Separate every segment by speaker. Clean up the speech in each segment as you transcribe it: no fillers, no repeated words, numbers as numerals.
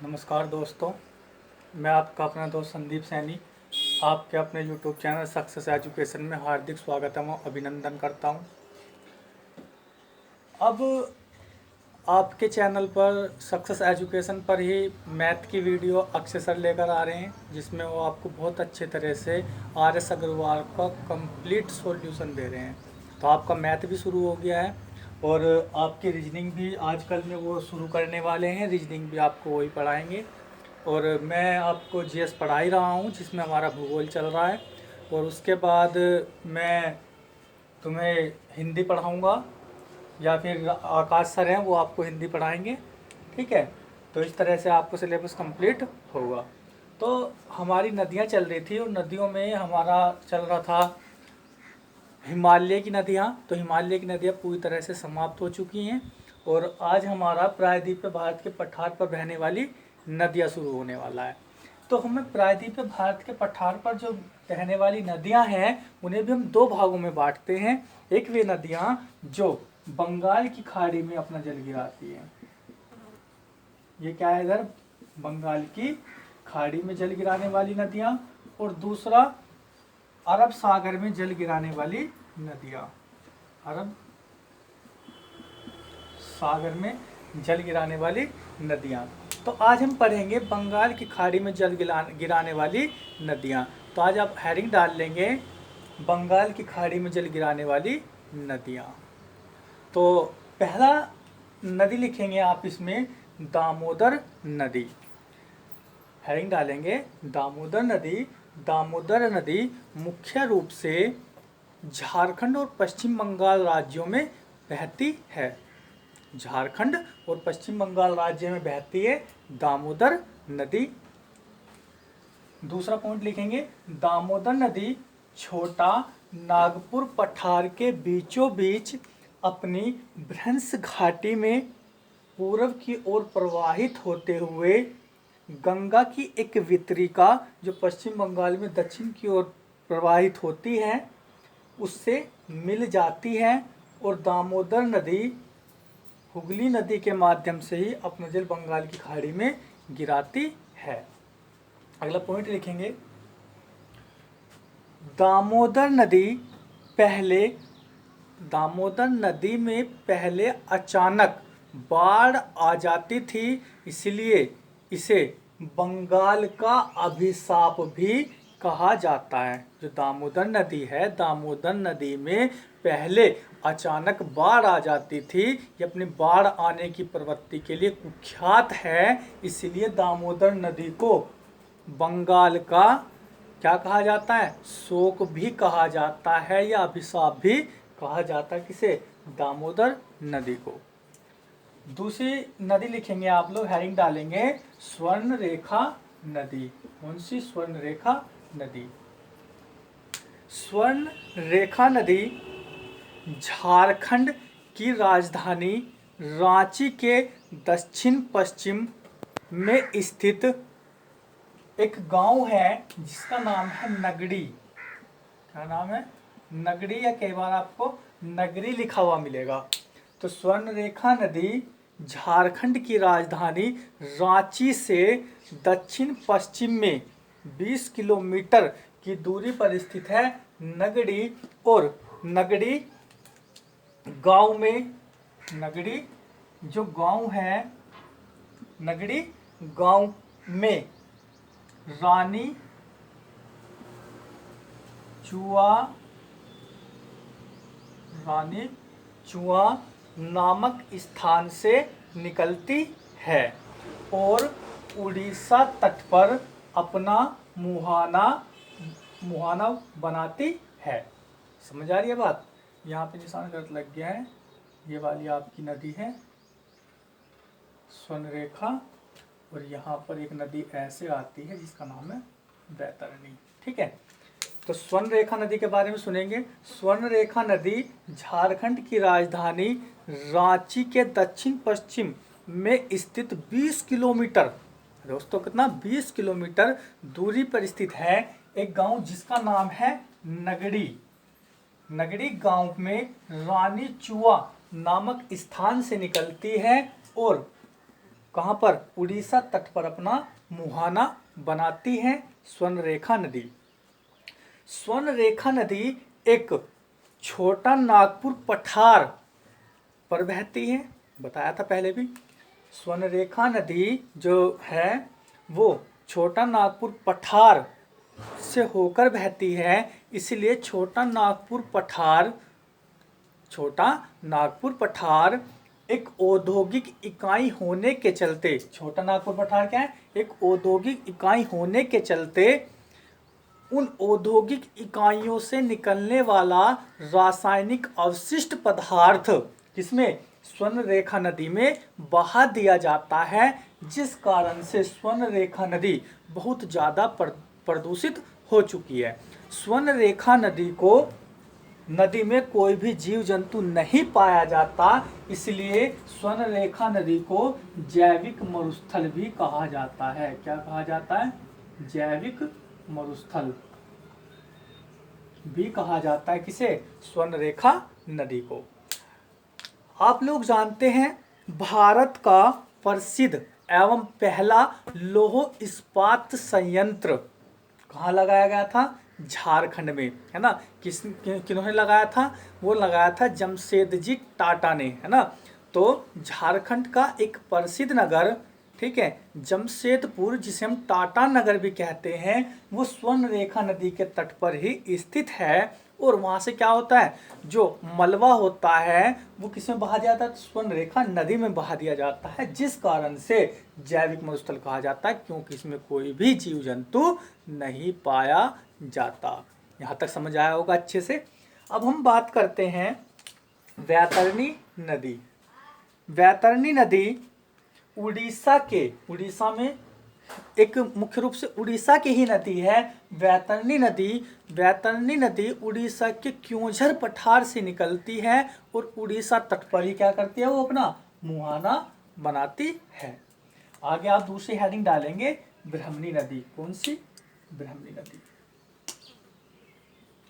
Speaker 1: नमस्कार दोस्तों, मैं आपका अपना दोस्त संदीप सैनी आपके अपने यूट्यूब चैनल सक्सेस एजुकेशन में हार्दिक स्वागत एवं अभिनंदन करता हूं। अब आपके चैनल पर सक्सेस एजुकेशन पर ही मैथ की वीडियो अक्सर लेकर आ रहे हैं, जिसमें वो आपको बहुत अच्छे तरह से RS अग्रवाल का कंप्लीट सॉल्यूशन दे रहे हैं। तो आपका मैथ भी शुरू हो गया है और आपकी रीजनिंग भी आजकल में वो शुरू करने वाले हैं। रीजनिंग भी आपको वही पढ़ाएंगे और मैं आपको GS पढ़ा ही रहा हूँ, जिसमें हमारा भूगोल चल रहा है। और उसके बाद मैं तुम्हें हिंदी पढ़ाऊँगा या फिर आकाश सर हैं, वो आपको हिंदी पढ़ाएंगे। ठीक है, तो इस तरह से आपको सिलेबस कंप्लीट होगा। तो हमारी नदियाँ चल रही थी और नदियों में हमारा चल रहा था हिमालय की नदियाँ। तो हिमालय की नदियाँ पूरी तरह से समाप्त हो चुकी हैं और आज हमारा प्रायद्वीपीय भारत के पठार पर बहने वाली नदियाँ शुरू होने वाला है। तो हमें प्रायद्वीपीय भारत के पठार पर जो बहने वाली नदियाँ हैं उन्हें भी हम दो भागों में बांटते हैं। एक वे नदियाँ जो बंगाल की खाड़ी में अपना जल गिराती हैं, ये क्या है इधर बंगाल की खाड़ी में जल गिराने वाली नदियाँ, और दूसरा अरब सागर में जल गिराने वाली नदियाँ, अरब सागर में जल गिराने वाली नदियाँ। तो आज हम पढ़ेंगे बंगाल की खाड़ी में जल गिराने वाली नदियाँ। तो आज आप हेडिंग डाल लेंगे बंगाल की खाड़ी में जल गिराने वाली नदियाँ। तो पहला नदी लिखेंगे आप इसमें दामोदर नदी, हेडिंग डालेंगे दामोदर नदी। दामोदर नदी मुख्य रूप से झारखंड और पश्चिम बंगाल राज्यों में बहती है। झारखंड और पश्चिम बंगाल राज्य में बहती है दामोदर नदी। दूसरा पॉइंट लिखेंगे दामोदर नदी छोटा नागपुर पठार के बीचों बीच अपनी भ्रंश घाटी में पूर्व की ओर प्रवाहित होते हुए गंगा की एक वितरिका जो पश्चिम बंगाल में दक्षिण की ओर प्रवाहित होती है उससे मिल जाती है और दामोदर नदी हुगली नदी के माध्यम से ही अपना जल बंगाल की खाड़ी में गिराती है। अगला पॉइंट लिखेंगे दामोदर नदी में पहले अचानक बाढ़ आ जाती थी, इसलिए इसे बंगाल का अभिशाप भी कहा जाता है। जो दामोदर नदी है, दामोदर नदी में पहले अचानक बाढ़ आ जाती थी, ये अपनी बाढ़ आने की प्रवृत्ति के लिए कुख्यात है, इसलिए दामोदर नदी को बंगाल का क्या कहा जाता है, शोक भी कहा जाता है या अभिशाप भी कहा जाता है। किसे? दामोदर नदी को। दूसरी नदी लिखेंगे आप लोग, हेडिंग डालेंगे स्वर्ण रेखा नदी। कौन सी? स्वर्ण रेखा नदी। स्वर्ण रेखा नदी झारखंड की राजधानी रांची के दक्षिण पश्चिम में स्थित एक गांव है जिसका नाम है नगड़ी। क्या नाम है? नगड़ी, या कई बार आपको नगरी लिखा हुआ मिलेगा। तो स्वर्ण रेखा नदी झारखंड की राजधानी रांची से दक्षिण पश्चिम में 20 किलोमीटर की दूरी पर स्थित है नगड़ी। और नगड़ी गांव में, नगड़ी जो गांव है, नगड़ी गांव में रानी चुआ नामक स्थान से निकलती है और उड़ीसा तट पर अपना मुहाना बनाती है। समझ आ रही है बात? यहाँ पे निशान गलत लग गया है, ये वाली आपकी नदी है स्वर्ण रेखा, और यहाँ पर एक नदी ऐसे आती है जिसका नाम है बैतरणी। ठीक है, तो स्वर्ण रेखा नदी के बारे में सुनेंगे। स्वर्ण रेखा नदी झारखंड की राजधानी रांची के दक्षिण पश्चिम में स्थित 20 किलोमीटर, दोस्तों कितना? 20 किलोमीटर दूरी पर स्थित है एक गांव जिसका नाम है नगड़ी। नगड़ी गांव में रानी चुआ नामक स्थान से निकलती है और कहाँ पर, उड़ीसा तट पर अपना मुहाना बनाती है स्वर्णरेखा नदी। स्वर्णरेखा नदी एक छोटा नागपुर पठार पर बहती है, बताया था पहले भी। स्वर्णरेखा नदी जो है वो छोटा नागपुर पठार से होकर बहती है, इसलिए छोटा नागपुर पठार एक औद्योगिक इकाई होने के चलते, छोटा नागपुर पठार क्या है, एक औद्योगिक इकाई होने के चलते उन औद्योगिक इकाइयों से निकलने वाला रासायनिक अवशिष्ट पदार्थ किसमें, स्वर्णरेखा नदी में बहा दिया जाता है, जिस कारण से स्वर्णरेखा नदी बहुत ज़्यादा प्रदूषित हो चुकी है। स्वर्णरेखा नदी में कोई भी जीव जंतु नहीं पाया जाता, इसलिए स्वर्णरेखा नदी को जैविक मरुस्थल भी कहा जाता है। क्या कहा जाता है, जैविक मरुस्थल भी कहा जाता है किसे, स्वर्णरेखा नदी को। आप लोग जानते हैं भारत का प्रसिद्ध एवं पहला लौह इस्पात संयंत्र कहाँ लगाया गया था, झारखंड में, है ना। किन्होंने लगाया था, वो लगाया था जमशेदजी टाटा ने, है ना। तो झारखंड का एक प्रसिद्ध नगर, ठीक है, जमशेदपुर, जिसे हम टाटा नगर भी कहते हैं, वो स्वर्णरेखा नदी के तट पर ही स्थित है। और वहाँ से क्या होता है, जो मलबा होता है वो किसमें बहा दिया जाता है, स्वर्णरेखा नदी में बहा दिया जाता है, जिस कारण से जैविक मरुस्थल कहा जाता है, क्योंकि इसमें कोई भी जीव जंतु नहीं पाया जाता। यहाँ तक समझ आया होगा अच्छे से। अब हम बात करते हैं वैतरणी नदी। वैतरणी नदी उड़ीसा में एक मुख्य रूप से उड़ीसा की ही नदी है वैतरणी नदी। वैतरणी नदी उड़ीसा के क्योंझर पठार से निकलती है और उड़ीसा तट पर ही क्या करती है, वो अपना मुहाना बनाती है। आगे आप दूसरी हेडिंग डालेंगे ब्राह्मणी नदी। कौन सी, ब्राह्मणी नदी,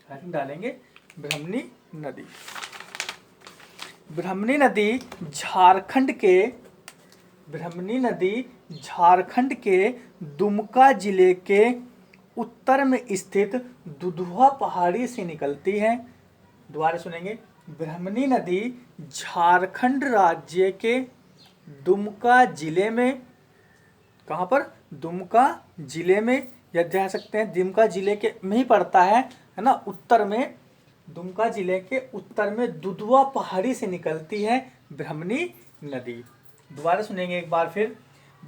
Speaker 1: हेडिंग डालेंगे ब्राह्मणी नदी। ब्राह्मणी नदी झारखंड के दुमका जिले के उत्तर में स्थित दुधवा पहाड़ी से निकलती है। दोबारा सुनेंगे, ब्राह्मणी नदी झारखंड राज्य के दुमका जिले में, कहाँ पर, दुमका जिले में, या कह सकते हैं दुमका जिले के में ही पड़ता है ना, उत्तर में, दुमका जिले के उत्तर में दुधवा पहाड़ी से निकलती है ब्राह्मणी नदी। दोबारा सुनेंगे एक बार फिर,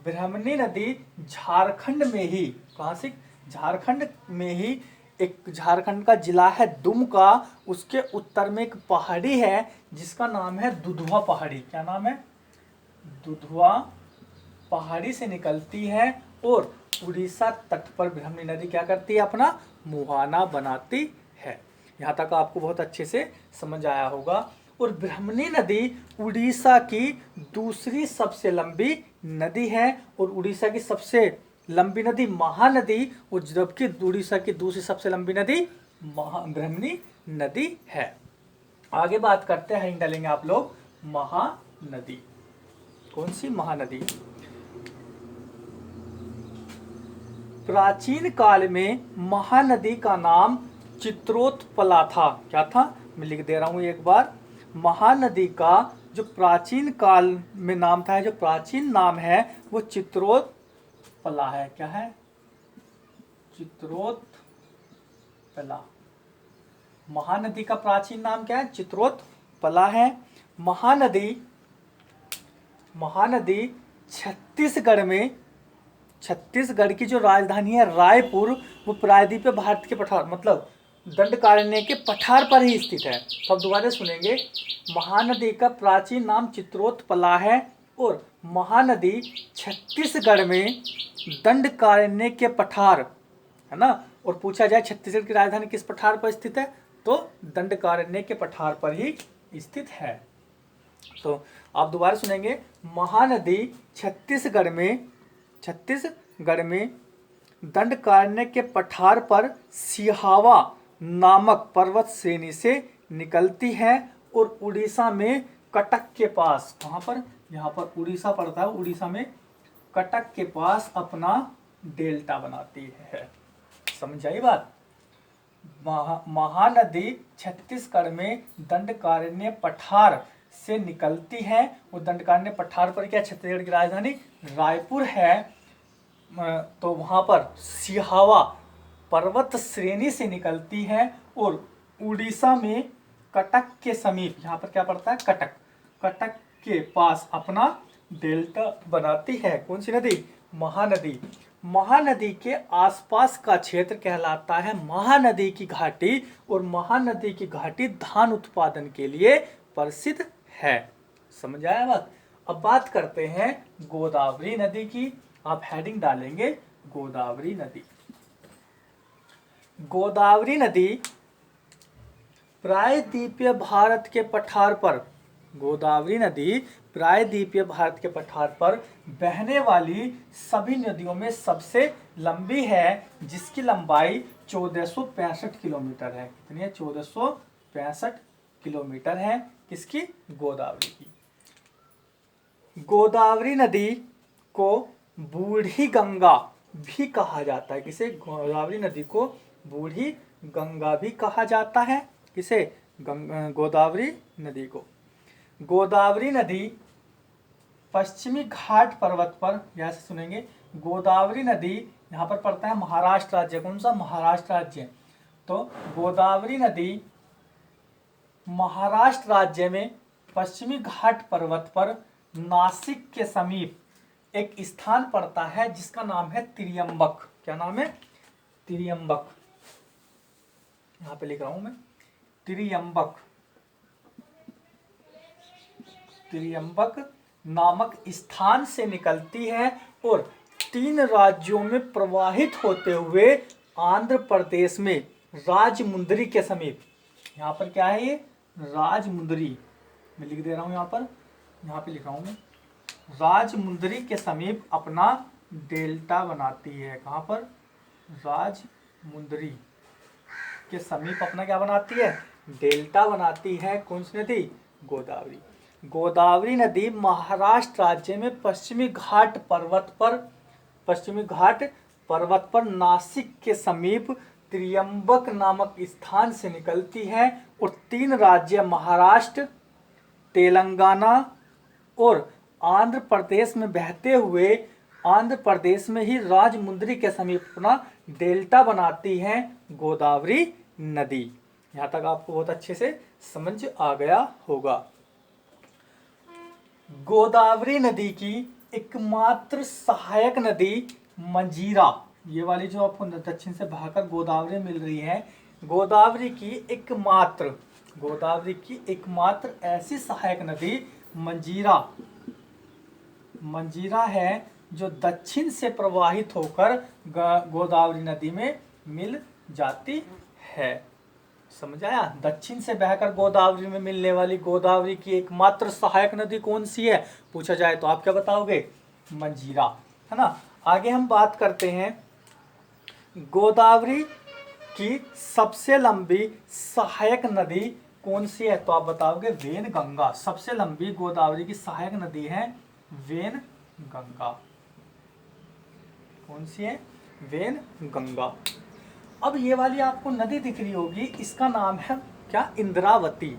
Speaker 1: ब्राह्मणी नदी झारखंड में ही, कहाँ से, झारखंड में ही, एक झारखंड का जिला है दुमका, उसके उत्तर में एक पहाड़ी है जिसका नाम है दुधवा पहाड़ी। क्या नाम है, दुधवा पहाड़ी से निकलती है और उड़ीसा तट पर ब्राह्मणी नदी क्या करती है, अपना मुहाना बनाती है। यहाँ तक आपको बहुत अच्छे से समझ आया होगा। और ब्राह्मणी नदी उड़ीसा की दूसरी सबसे लंबी नदी है और उड़ीसा की सबसे लंबी नदी महानदी, और जबकि उड़ीसा की दूसरी सबसे लंबी नदी ब्राह्मणी नदी है। आगे बात करते हैं, डालेंगे आप लोग महानदी। कौन सी, महानदी। प्राचीन काल में महानदी का नाम चित्रोत्पला था। क्या था, मैं लिख दे रहा हूं एक बार। महानदी का जो प्राचीन काल में नाम था, जो प्राचीन नाम है वो चित्रोत्पला है। क्या है, चित्रोत्पला। महानदी का प्राचीन नाम क्या है, चित्रोत्पला है। महानदी छत्तीसगढ़ की जो राजधानी है रायपुर, वो प्रायद्वीपीय भारत के पठार, मतलब दंडकारण्य के पठार पर ही स्थित है। तो अब दोबारा सुनेंगे, महानदी का प्राचीन नाम चित्रोत्पला है और महानदी छत्तीसगढ़ में दंडकारण्य के पठार, है ना। और पूछा जाए छत्तीसगढ़ की राजधानी किस पठार पर स्थित है, तो दंडकारण्य के पठार पर ही स्थित है। तो आप दोबारा सुनेंगे, महानदी छत्तीसगढ़ में दंडकारण्य के पठार पर सिहावा नामक पर्वत श्रेणी से निकलती है और उड़ीसा में कटक के पास, कहाँ पर, यहाँ पर उड़ीसा पड़ता है, उड़ीसा में कटक के पास अपना डेल्टा बनाती है। समझ आई बात। महानदी छत्तीसगढ़ में दंडकारण्य पठार से निकलती है। वो दंडकारण्य पठार पर क्या, छत्तीसगढ़ की राजधानी रायपुर है, तो वहां पर सिहावा पर्वत श्रेणी से निकलती है और उड़ीसा में कटक के समीप, यहाँ पर क्या पड़ता है, कटक, कटक के पास अपना डेल्टा बनाती है। कौन सी नदी, महानदी। महानदी के आसपास का क्षेत्र कहलाता है महानदी की घाटी, और महानदी की घाटी धान उत्पादन के लिए प्रसिद्ध है। समझ आया बात। अब बात करते हैं गोदावरी नदी की। आप हेडिंग डालेंगे गोदावरी नदी। गोदावरी नदी प्रायद्वीपीय भारत के पठार पर, गोदावरी नदी प्रायद्वीपीय भारत के पठार पर बहने वाली सभी नदियों में सबसे लंबी है, जिसकी लंबाई 1465 किलोमीटर है। कितनी है, 1465 किलोमीटर है। किसकी, गोदावरी की। गोदावरी नदी को बूढ़ी गंगा भी कहा जाता है। किसे, गोदावरी नदी को बूढ़ी गंगा भी कहा जाता है। किसे, गोदावरी नदी को। गोदावरी नदी पश्चिमी घाट पर्वत पर, यहाँ से सुनेंगे, गोदावरी नदी यहाँ पर पड़ता है महाराष्ट्र राज्य। कौन सा, महाराष्ट्र राज्य। तो गोदावरी नदी महाराष्ट्र राज्य में पश्चिमी घाट पर्वत पर नासिक के समीप एक स्थान पड़ता है जिसका नाम है त्रियंबक। क्या नाम है, त्रियंबक। यहाँ पे लिख रहा हूं मैं, त्रियंबक। त्रियंबक नामक स्थान से निकलती है और 3 राज्यों में प्रवाहित होते हुए आंध्र प्रदेश में राजमुंदरी के समीप, यहाँ पर क्या है ये, राजमुंदरी, मैं लिख दे रहा हूँ यहाँ पर, यहाँ पे लिख रहा हूँ मैं, राजमुंदरी के समीप अपना डेल्टा बनाती है। कहाँ पर, राजमुंदरी के समीप अपना क्या बनाती है, डेल्टा बनाती है। कौन सी नदी, गोदावरी। गोदावरी नदी महाराष्ट्र राज्य में पश्चिमी घाट पर्वत पर नासिक के समीप त्रियंबक नामक स्थान से निकलती है और 3 राज्य महाराष्ट्र, तेलंगाना और आंध्र प्रदेश में बहते हुए आंध्र प्रदेश में ही राजमुंदरी के समीप अपना डेल्टा बनाती है गोदावरी नदी। यहाँ तक आपको बहुत अच्छे से समझ आ गया होगा। गोदावरी नदी की एकमात्र सहायक नदी मंजीरा, ये वाली जो आपको दक्षिण से बहकर गोदावरी मिल रही है, गोदावरी की एकमात्र ऐसी सहायक नदी मंजीरा है जो दक्षिण से प्रवाहित होकर गोदावरी नदी में मिल जाती है। समझ आया। दक्षिण से बहकर गोदावरी में मिलने वाली गोदावरी की एकमात्र सहायक नदी कौन सी है पूछा जाए तो आप क्या बताओगे, मंजीरा, है ना। आगे हम बात करते हैं गोदावरी की सबसे लंबी सहायक नदी कौन सी है, तो आप बताओगे वेनगंगा। सबसे लंबी गोदावरी की सहायक नदी है वेनगंगा। कौन सी है, वेनगंगा। अब ये वाली आपको नदी दिख रही होगी, इसका नाम है क्या, इंद्रावती।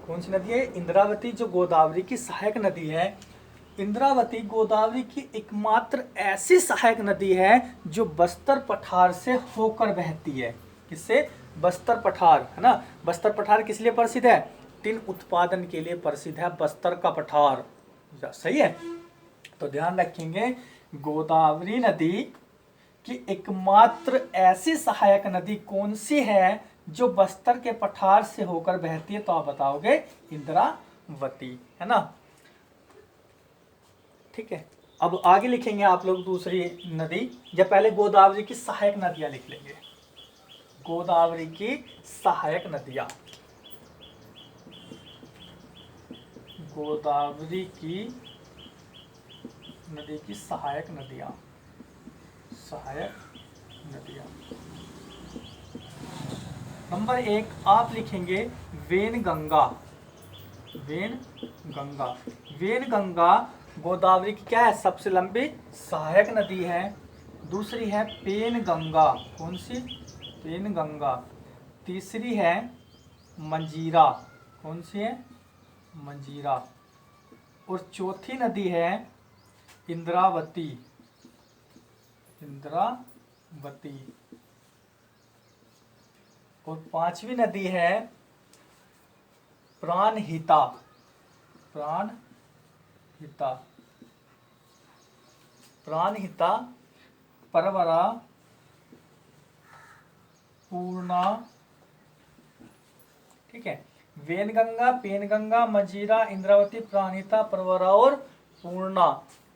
Speaker 1: कौन सी नदी है, इंद्रावती, जो गोदावरी की सहायक नदी है। इंद्रावती गोदावरी की एकमात्र ऐसी सहायक नदी है जो बस्तर पठार से होकर बहती है। किससे, बस्तर पठार, है ना। बस्तर पठार किस लिए प्रसिद्ध है, टिन उत्पादन के लिए प्रसिद्ध है बस्तर का पठार। सही है, तो ध्यान रखेंगे गोदावरी नदी की एकमात्र ऐसी सहायक नदी कौन सी है जो बस्तर के पठार से होकर बहती है, तो आप बताओगे इंद्रावती, है ना। ठीक है, अब आगे लिखेंगे आप लोग दूसरी नदी, या पहले गोदावरी की सहायक नदियां लिख लेंगे। गोदावरी की सहायक नदियां, गोदावरी की नदी की सहायक नदियां, नंबर 1 आप लिखेंगे वेनगंगा। वेनगंगा गोदावरी की क्या है, सबसे लंबी सहायक नदी है। दूसरी है पेनगंगा, कौन सी, पेनगंगा। तीसरी है मंजीरा, कौन सी है, मंजीरा। और चौथी नदी है इंद्रावती, इंद्रावती। और पांचवी नदी है प्राणहिता, प्राणहिता, प्राणहिता, परवरा, पूर्णा। ठीक है, वेनगंगा, पेनगंगा, मंजीरा, इंद्रावती, प्राणहिता, परवरा और पूर्णा।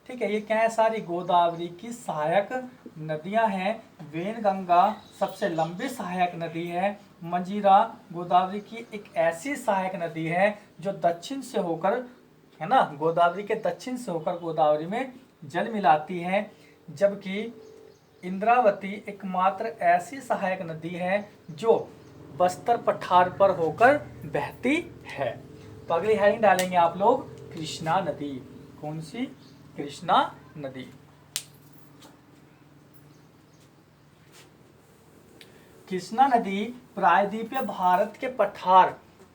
Speaker 1: ठीक है, ये क्या है, सारी गोदावरी की सहायक नदियां हैं। वेनगंगा सबसे लंबी सहायक नदी है। मंजीरा गोदावरी की एक ऐसी सहायक नदी है जो दक्षिण से होकर, है ना, गोदावरी के दक्षिण से होकर गोदावरी में जल मिलाती है। जबकि इंद्रावती एकमात्र ऐसी सहायक नदी है जो बस्तर पठार पर होकर बहती है। तो अगली हेडिंग डालेंगे आप लोग कृष्णा नदी। कौन सी, कृष्णा नदी। कृष्णा नदी प्रायद्वीपीय भारत के पठार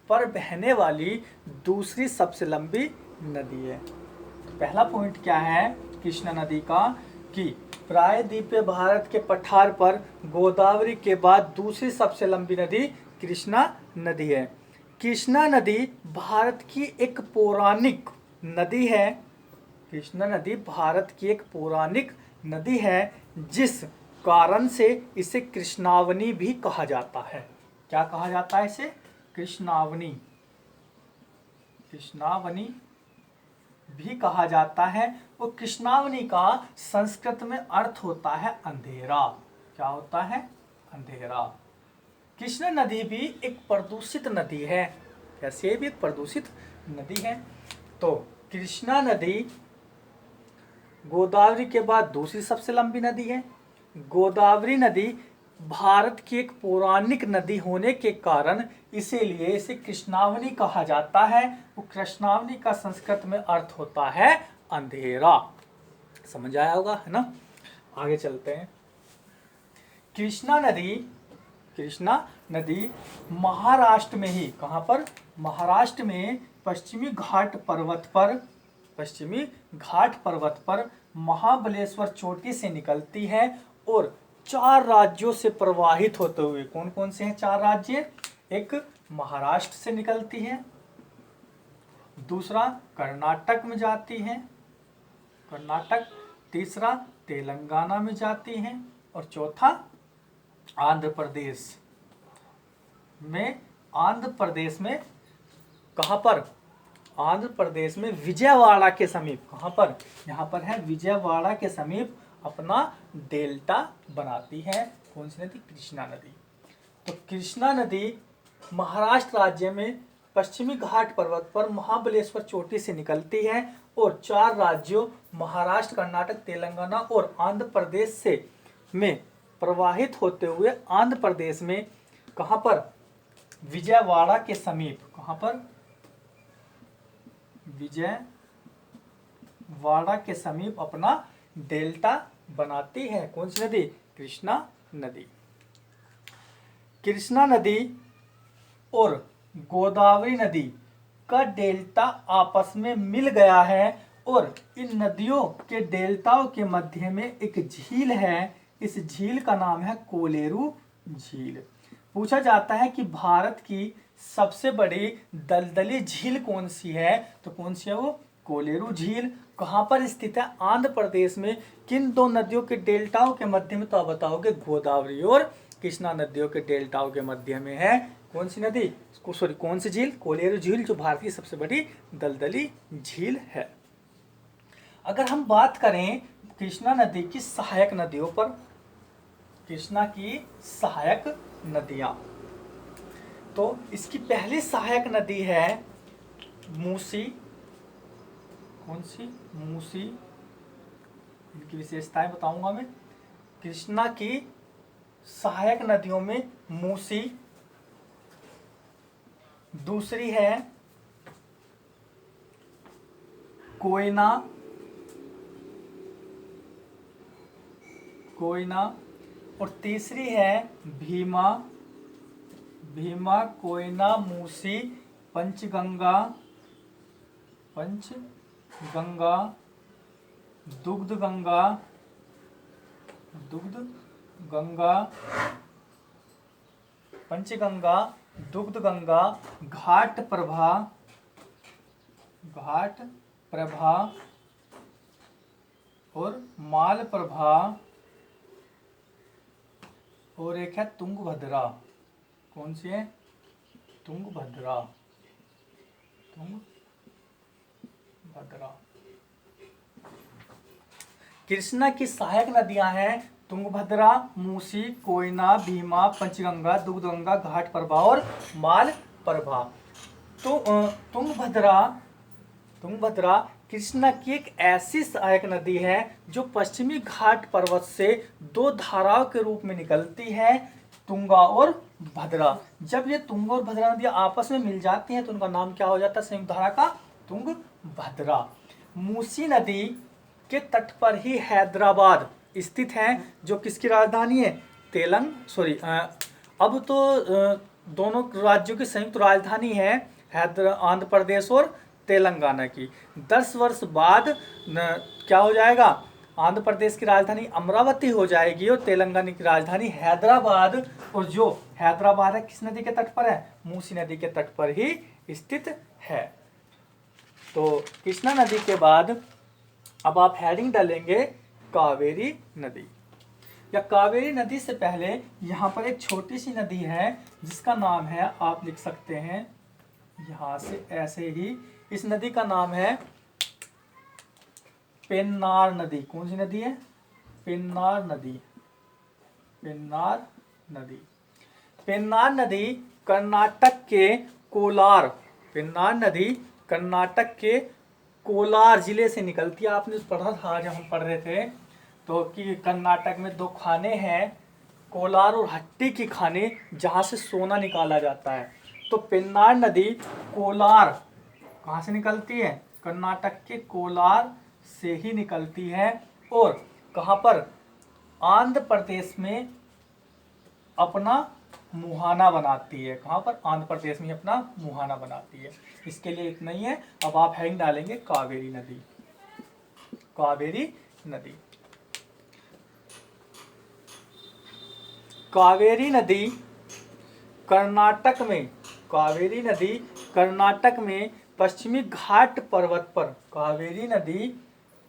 Speaker 1: पर बहने वाली दूसरी सबसे लंबी नदी है। तो पहला पॉइंट क्या है कृष्णा नदी का, कि प्रायद्वीपीय भारत के पठार पर गोदावरी के बाद दूसरी सबसे लंबी नदी कृष्णा नदी है। कृष्णा नदी भारत की एक पौराणिक नदी है। कृष्णा नदी भारत की एक पौराणिक नदी है, जिस कारण से इसे कृष्णावनी भी कहा जाता है। क्या कहा जाता है इसे, कृष्णावनी, कृष्णावनी भी कहा जाता है। और कृष्णावनी का संस्कृत में अर्थ होता है अंधेरा। क्या होता है, अंधेरा। कृष्णा नदी भी एक प्रदूषित नदी है। कैसी है, भी एक प्रदूषित नदी है। तो कृष्णा नदी गोदावरी के बाद दूसरी सबसे लंबी नदी है। गोदावरी नदी भारत की एक पौराणिक नदी होने के कारण इसीलिए इसे कृष्णावनी कहा जाता है। वो कृष्णावनी का संस्कृत में अर्थ होता है अंधेरा। समझ आया होगा, है ना। आगे चलते हैं। कृष्णा नदी, कृष्णा नदी महाराष्ट्र में ही, कहाँ पर, महाराष्ट्र में पश्चिमी घाट पर्वत पर, पश्चिमी घाट पर्वत पर महाबलेश्वर चोटी से निकलती है और 4 राज्यों से प्रवाहित होते हुए, कौन कौन से हैं 4 राज्य, एक महाराष्ट्र से निकलती है, दूसरा कर्नाटक में जाती है, कर्नाटक, तीसरा तेलंगाना में जाती है और चौथा आंध्र प्रदेश में, आंध्र प्रदेश में कहाँ पर, आंध्र प्रदेश में विजयवाड़ा के समीप, कहाँ पर, यहाँ पर है विजयवाड़ा के समीप अपना डेल्टा बनाती है। कौन सी नदी, कृष्णा नदी। तो कृष्णा नदी महाराष्ट्र राज्य में पश्चिमी घाट पर्वत पर महाबलेश्वर चोटी से निकलती है और 4 राज्यों महाराष्ट्र, कर्नाटक, तेलंगाना और आंध्र प्रदेश से में प्रवाहित होते हुए आंध्र प्रदेश में कहाँ पर, विजयवाड़ा के समीप, कहाँ पर, विजयवाड़ा के समीप अपना डेल्टा बनाती है। कौन सी नदी, कृष्णा नदी। कृष्णा नदी और गोदावरी नदी का डेल्टा आपस में मिल गया है और इन नदियों के डेल्टाओं के मध्य में एक झील है। इस झील का नाम है कोलेरू झील। पूछा जाता है कि भारत की सबसे बड़ी दलदली झील कौन सी है, तो कौन सी है वो, कोलेरू झील। कहाँ पर स्थित है, आंध्र प्रदेश में। किन 2 नदियों के डेल्टाओं के मध्य में, तो आप बताओगे गोदावरी और कृष्णा नदियों के डेल्टाओं के मध्य में है कौन सी नदी, सॉरी कौन सी झील, कोलेरू झील, जो भारत की सबसे बड़ी दलदली झील है। अगर हम बात करें कृष्णा नदी की सहायक नदियों पर, कृष्णा की सहायक नदियां, तो इसकी पहली सहायक नदी है मूसी। कौन सी, मूसी। इनकी विशेषताएं बताऊंगा मैं। कृष्णा की सहायक नदियों में मूसी, दूसरी है कोयना, कोयना, और तीसरी है भीमा, भीमा, कोयना, मूसी, पंचगंगा, पंचगंगा, दुग्ध गंगा, दुग्ध गंगा, पंचगंगा, दुग्ध गंगा, घाट प्रभा, घाट प्रभा, और माल प्रभा, और एक है तुंगभद्रा। कौन सी है? तुंगभद्रा, तुंगभद्रा। कृष्णा की सहायक नदियां हैं तुंगभद्रा, मूसी, कोयना, भीमा, पंचगंगा, दुग्धगंगा, घाट प्रभा और माल प्रभा। तो तुंगभद्रा, तुंगभद्रा कृष्णा की एक ऐसी सहायक नदी है जो पश्चिमी घाट पर्वत से दो धाराओं के रूप में निकलती है, तुंगा और भद्रा। जब ये तुंगा और भद्रा नदियां आपस में मिल जाती हैं तो उनका नाम क्या हो जाता है संयुक्त धारा का? तुंगभद्रा। मूसी नदी के तट पर ही हैदराबाद स्थित है, जो किसकी राजधानी है? अब तो दोनों राज्यों की संयुक्त राजधानी है आंध्र प्रदेश और तेलंगाना की। 10 वर्ष बाद क्या हो जाएगा? आंध्र प्रदेश की राजधानी अमरावती हो जाएगी और तेलंगाना की राजधानी हैदराबाद। और जो हैदराबाद है किस नदी के तट पर है? मूसी नदी के तट पर ही स्थित है। तो कृष्णा नदी के बाद अब आप हेडिंग डालेंगे कावेरी नदी। या कावेरी नदी से पहले यहाँ पर एक छोटी सी नदी है जिसका नाम है, आप लिख सकते हैं यहाँ से ऐसे ही, इस नदी का नाम है पेन्नार नदी। कौन सी नदी है? पेन्नार नदी, पेन्नार नदी। पेन्नार नदी कर्नाटक के कोलार, पेन्नार नदी कर्नाटक के कोलार जिले से निकलती है। आपने पढ़ा था जब हम पढ़ रहे थे तो कि कर्नाटक में दो खाने हैं, कोलार और हट्टी की खाने, जहाँ से सोना निकाला जाता है। तो पेन्नार नदी कोलार कहाँ से निकलती है? कर्नाटक के कोलार से ही निकलती है। और कहाँ पर? आंध्र प्रदेश में अपना मुहाना बनाती है। कहाँ पर? आंध्र प्रदेश में अपना मुहाना बनाती है। इसके लिए इतना ही है। अब आप हेडिंग डालेंगे कावेरी नदी, कावेरी नदी। कावेरी नदी कर्नाटक में, कावेरी नदी कर्नाटक में पश्चिमी घाट पर्वत पर, कावेरी नदी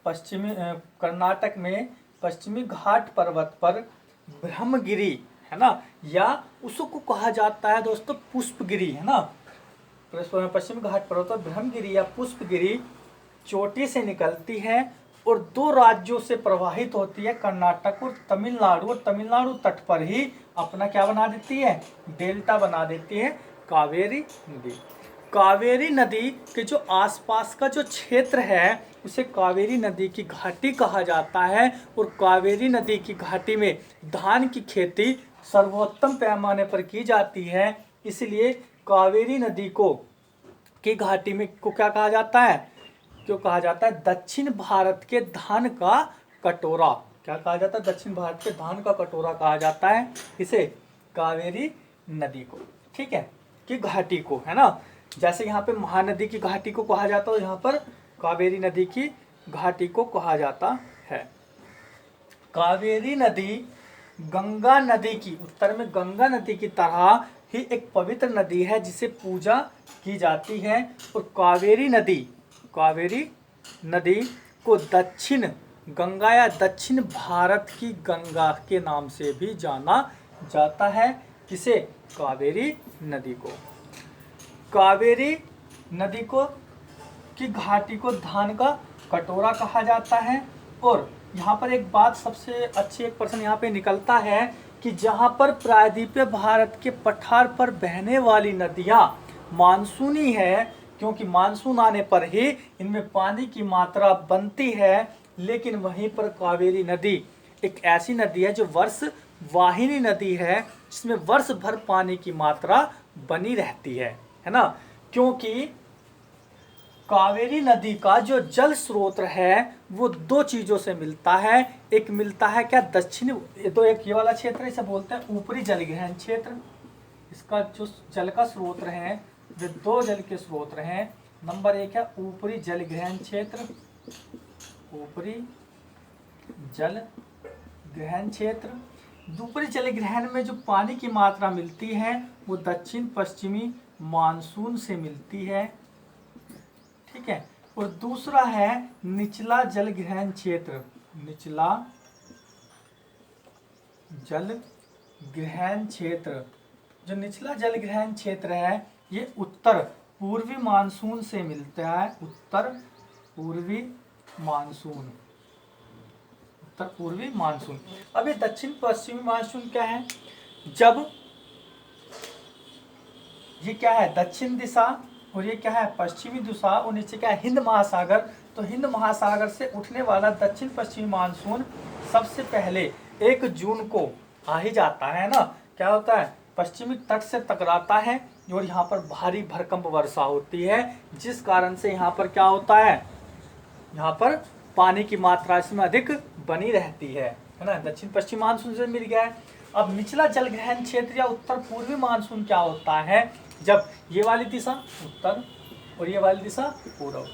Speaker 1: पश्चिमी कर्नाटक में पश्चिमी घाट पर्वत पर ब्रह्मगिरी है ना, या उसको कहा जाता है दोस्तों पुष्पगिरी है ना। पश्चिमी घाट पर्वत पर ब्रह्मगिरी या पुष्पगिरी चोटी से निकलती है और दो राज्यों से प्रवाहित होती है, कर्नाटक और तमिलनाडु। और तमिलनाडु तट पर ही अपना क्या बना देती है? डेल्टा बना देती है कावेरी नदी। कावेरी नदी के जो आसपास का जो क्षेत्र है उसे कावेरी नदी की घाटी कहा जाता है। और कावेरी नदी की घाटी में धान की खेती सर्वोत्तम पैमाने पर की जाती है, इसलिए कावेरी नदी को की घाटी में को क्या कहा जाता है? क्यों कहा जाता है? दक्षिण भारत के धान का कटोरा। क्या कहा जाता है? दक्षिण भारत के धान का कटोरा कहा जाता है इसे, कावेरी नदी को, ठीक है, कि घाटी को, है ना। जैसे यहाँ पे महानदी की घाटी को कहा जाता है, यहाँ पर कावेरी नदी की घाटी को कहा जाता है। कावेरी नदी गंगा नदी की, उत्तर में गंगा नदी की तरह ही एक पवित्र नदी है जिसे पूजा की जाती है। और कावेरी नदी को दक्षिण गंगा या दक्षिण भारत की गंगा के नाम से भी जाना जाता है। किसे? कावेरी नदी को। कावेरी नदी को की घाटी को धान का कटोरा कहा जाता है। और यहाँ पर एक बात सबसे अच्छी एक प्रश्न यहाँ पे निकलता है कि जहाँ पर प्रायद्वीपीय भारत के पठार पर बहने वाली नदियाँ मानसूनी है, क्योंकि मानसून आने पर ही इनमें पानी की मात्रा बनती है, लेकिन वहीं पर कावेरी नदी एक ऐसी नदी है जो वर्ष वाहिनी नदी है, जिसमें वर्ष भर पानी की मात्रा बनी रहती है ना। क्योंकि कावेरी नदी का जो जल स्रोत है वो दो चीजों से मिलता है। एक मिलता है क्या, दक्षिणी, तो एक ये वाला क्षेत्र इसे बोलते हैं ऊपरी जलग्रहण क्षेत्र। इसका जो जल का स्रोत है जो दो जल के स्रोत हैं, नंबर एक है ऊपरी जलग्रहण क्षेत्र, ऊपरी जल ग्रहण क्षेत्र। ऊपरी जल ग्रहण में जो पानी की मात्रा मिलती है वो दक्षिण पश्चिमी मानसून से मिलती है, ठीक है। और दूसरा है निचला जल ग्रहण क्षेत्र, निचला जल ग्रहण क्षेत्र। जो निचला जल ग्रहण क्षेत्र है ये उत्तर पूर्वी मानसून से मिलता है, उत्तर पूर्वी मानसून, उत्तर पूर्वी मानसून। अब ये दक्षिण पश्चिमी मानसून क्या है, जब ये क्या है दक्षिण दिशा और ये क्या है पश्चिमी दिशा, और नीचे क्या है हिंद महासागर। तो हिंद महासागर से उठने वाला दक्षिण पश्चिमी मानसून सबसे पहले 1 जून को आ ही जाता है ना। क्या होता है, पश्चिमी तट से टकराता है और यहाँ पर भारी भरकंप वर्षा होती है, जिस कारण से यहाँ पर क्या होता है, यहाँ पर पानी की मात्रा इसमें अधिक बनी रहती है ना। दक्षिण पश्चिम मानसून से मिल गया है। अब निचला जल ग्रहण क्षेत्र या उत्तर पूर्वी मानसून क्या होता है, जब ये वाली दिशा उत्तर और ये वाली दिशा पूर्व,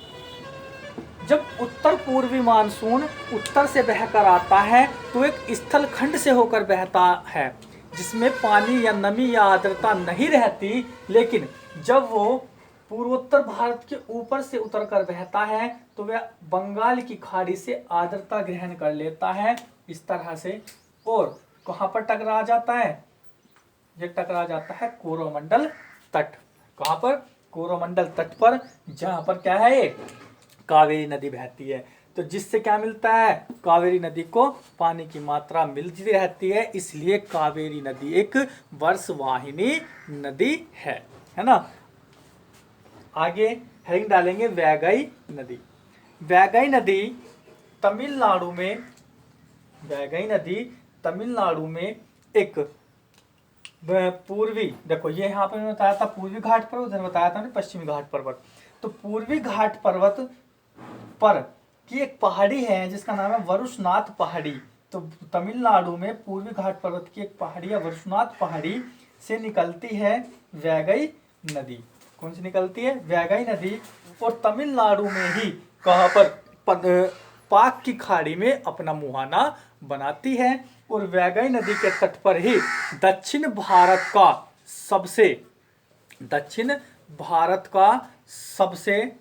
Speaker 1: जब उत्तर पूर्वी मानसून उत्तर से बहकर आता है तो एक स्थल खंड से होकर बहता है जिसमें पानी या नमी या आर्द्रता नहीं रहती, लेकिन जब वो पूर्वोत्तर भारत के ऊपर से उतरकर बहता है तो वह बंगाल की खाड़ी से आर्द्रता ग्रहण कर लेता है इस तरह से, और कहाँ पर टकरा जाता है, ये टकरा जाता है कोरोमंडल तट। कहाँ पर, कोरोमंडल तट पर, जहाँ पर क्या है ये कावेरी नदी बहती है। तो जिससे क्या मिलता है, कावेरी नदी को पानी की मात्रा मिलती रहती है, इसलिए कावेरी नदी एक वर्षवाहिनी नदी है ना। आगे हेडिंग डालेंगे वैगई नदी। वैगई नदी तमिलनाडु में, वैगई नदी तमिलनाडु में एक पूर्वी, देखो ये यहाँ पर बताया था पूर्वी घाट पर्वत, उधर बताया था ना पश्चिमी घाट पर्वत। तो पूर्वी घाट पर्वत पर की एक पहाड़ी है जिसका नाम है वरुषनाथ पहाड़ी। तो तमिलनाडु में पूर्वी घाट पर्वत की एक पहाड़ी है वरुषनाथ पहाड़ी से निकलती है वैगई नदी। कौन सी निकलती है, वैगई नदी। और तमिलनाडु में ही कहाँ पर, पाक की खाड़ी में अपना मुहाना बनाती है। और वैगई नदी के तट पर ही दक्षिण भारत का सबसे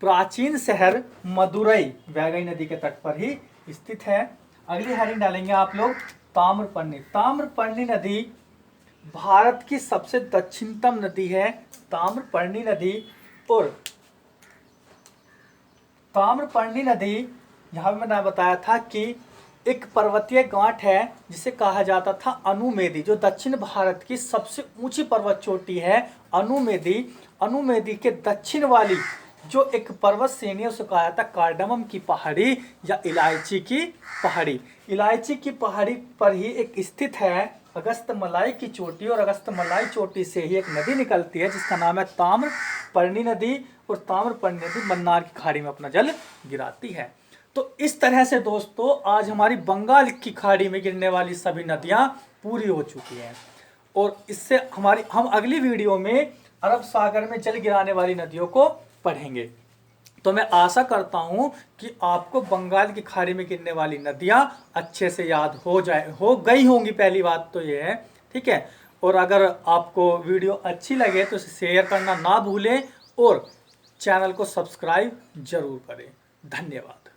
Speaker 1: प्राचीन शहर मदुरई वैगई नदी के तट पर ही स्थित है। अगली हेडिंग डालेंगे आप लोग ताम्रपर्णी। ताम्रपर्णी नदी भारत की सबसे दक्षिणतम नदी है ताम्रपर्णी नदी। और ताम्रपर्णी नदी, यहाँ पे मैंने बताया था कि एक पर्वतीय गांठ है जिसे कहा जाता था अनुमेदी, जो दक्षिण भारत की सबसे ऊंची पर्वत चोटी है अनुमेदी। अनुमेदी के दक्षिण वाली जो एक पर्वत श्रेणी है उसे कहा जाता है कार्डमम की पहाड़ी या इलायची की पहाड़ी। इलायची की पहाड़ी पर ही एक स्थित है अगस्त्यमलाई की चोटी, और अगस्त्यमलाई चोटी से ही एक नदी निकलती है जिसका नाम है ताम्रपर्णी नदी। और ताम्रपर्णी नदी मन्नार की खाड़ी में अपना जल गिराती है। तो इस तरह से दोस्तों आज हमारी बंगाल की खाड़ी में गिरने वाली सभी नदियां पूरी हो चुकी हैं, और इससे हम अगली वीडियो में अरब सागर में जल गिराने वाली नदियों को पढ़ेंगे। तो मैं आशा करता हूं कि आपको बंगाल की खाड़ी में गिरने वाली नदियां अच्छे से याद हो गई होंगी, पहली बात तो ये है, ठीक है। और अगर आपको वीडियो अच्छी लगे तो इसे शेयर करना ना भूलें और चैनल को सब्सक्राइब जरूर करें। धन्यवाद।